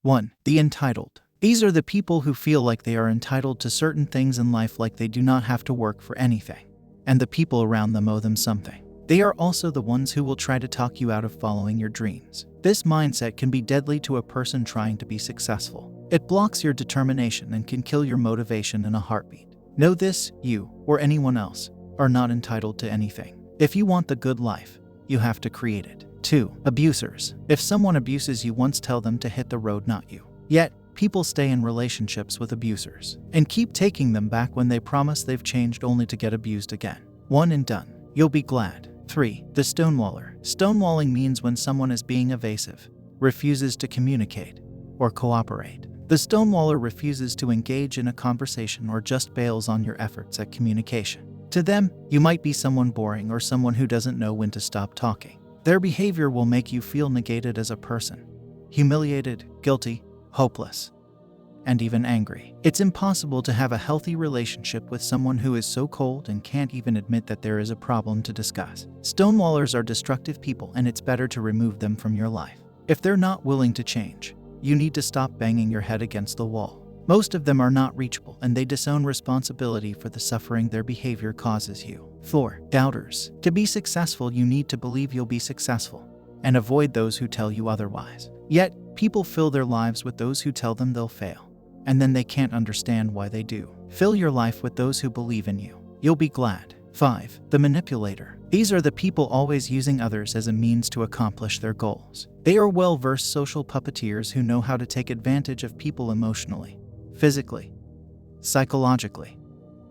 1. The entitled. These are the people who feel like they are entitled to certain things in life, like they do not have to work for anything, and the people around them owe them something. They are also the ones who will try to talk you out of following your dreams. This mindset can be deadly to a person trying to be successful. It blocks your determination and can kill your motivation in a heartbeat. Know this: you, or anyone else, are not entitled to anything. If you want the good life, you have to create it. 2. Abusers. If someone abuses you once, tell them to hit the road, not you. Yet, people stay in relationships with abusers and keep taking them back when they promise they've changed, only to get abused again. One and done. You'll be glad. 3. The stonewaller. Stonewalling means when someone is being evasive, refuses to communicate, or cooperate. The stonewaller refuses to engage in a conversation or just bails on your efforts at communication. To them, you might be someone boring or someone who doesn't know when to stop talking. Their behavior will make you feel negated as a person, humiliated, guilty, hopeless, and even angry. It's impossible to have a healthy relationship with someone who is so cold and can't even admit that there is a problem to discuss. Stonewallers are destructive people, and it's better to remove them from your life. If they're not willing to change, you need to stop banging your head against the wall. Most of them are not reachable, and they disown responsibility for the suffering their behavior causes you. 4. Doubters. To be successful, you need to believe you'll be successful, and avoid those who tell you otherwise. Yet, people fill their lives with those who tell them they'll fail, and then they can't understand why they do. Fill your life with those who believe in you. You'll be glad. 5. The manipulator. These are the people always using others as a means to accomplish their goals. They are well-versed social puppeteers who know how to take advantage of people emotionally, physically, psychologically,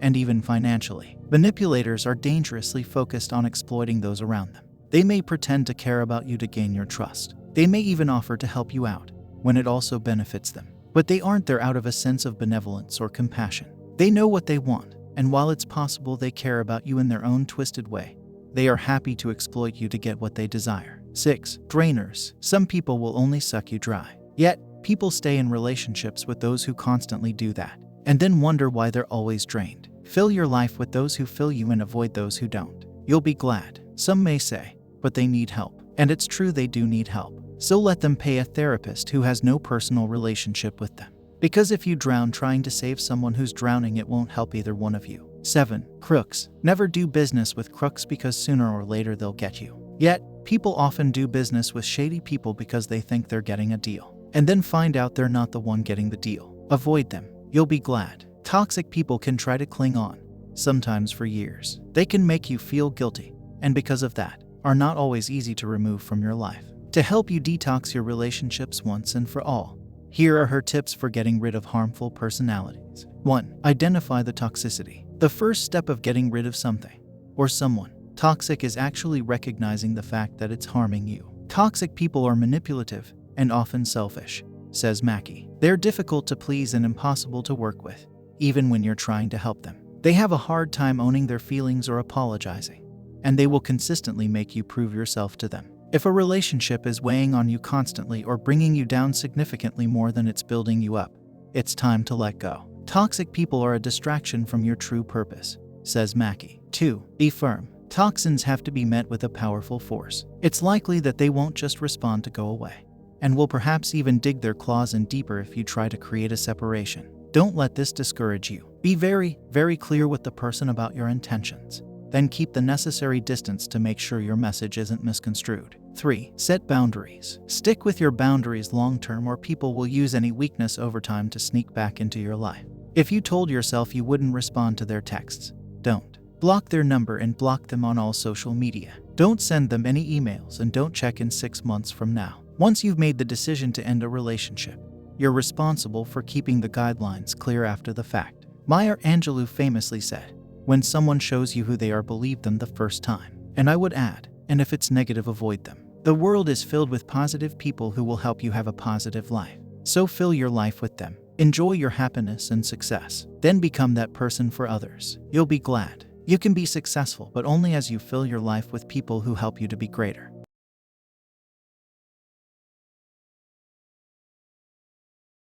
and even financially. Manipulators are dangerously focused on exploiting those around them. They may pretend to care about you to gain your trust. They may even offer to help you out when it also benefits them. But they aren't there out of a sense of benevolence or compassion. They know what they want, and while it's possible they care about you in their own twisted way, they are happy to exploit you to get what they desire. 6. Drainers. Some people will only suck you dry. Yet, people stay in relationships with those who constantly do that, and then wonder why they're always drained. Fill your life with those who fill you and avoid those who don't. You'll be glad. Some may say, but they need help. And it's true, they do need help. So let them pay a therapist who has no personal relationship with them. Because if you drown trying to save someone who's drowning, it won't help either one of you. 7. Crooks. Never do business with crooks, because sooner or later they'll get you. Yet, people often do business with shady people because they think they're getting a deal, and then find out they're not the one getting the deal. Avoid them. You'll be glad. Toxic people can try to cling on, sometimes for years. They can make you feel guilty, and because of that, are not always easy to remove from your life. To help you detox your relationships once and for all, here are her tips for getting rid of harmful personalities. 1. Identify the toxicity. The first step of getting rid of something or someone toxic is actually recognizing the fact that it's harming you. Toxic people are manipulative and often selfish, says Mackie. They're difficult to please and impossible to work with, even when you're trying to help them. They have a hard time owning their feelings or apologizing, and they will consistently make you prove yourself to them. If a relationship is weighing on you constantly or bringing you down significantly more than it's building you up, it's time to let go. Toxic people are a distraction from your true purpose, says Mackie. 2. Be firm. Toxins have to be met with a powerful force. It's likely that they won't just respond to go away, and will perhaps even dig their claws in deeper if you try to create a separation. Don't let this discourage you. Be very, very clear with the person about your intentions. Then keep the necessary distance to make sure your message isn't misconstrued. 3. Set boundaries. Stick with your boundaries long-term, or people will use any weakness over time to sneak back into your life. If you told yourself you wouldn't respond to their texts, don't. Block their number and block them on all social media. Don't send them any emails, and don't check in 6 months from now. Once you've made the decision to end a relationship, you're responsible for keeping the guidelines clear after the fact. Maya Angelou famously said, "When someone shows you who they are, believe them the first time." And I would add, and if it's negative, avoid them. The world is filled with positive people who will help you have a positive life. So fill your life with them. Enjoy your happiness and success. Then become that person for others. You'll be glad. You can be successful, but only as you fill your life with people who help you to be greater.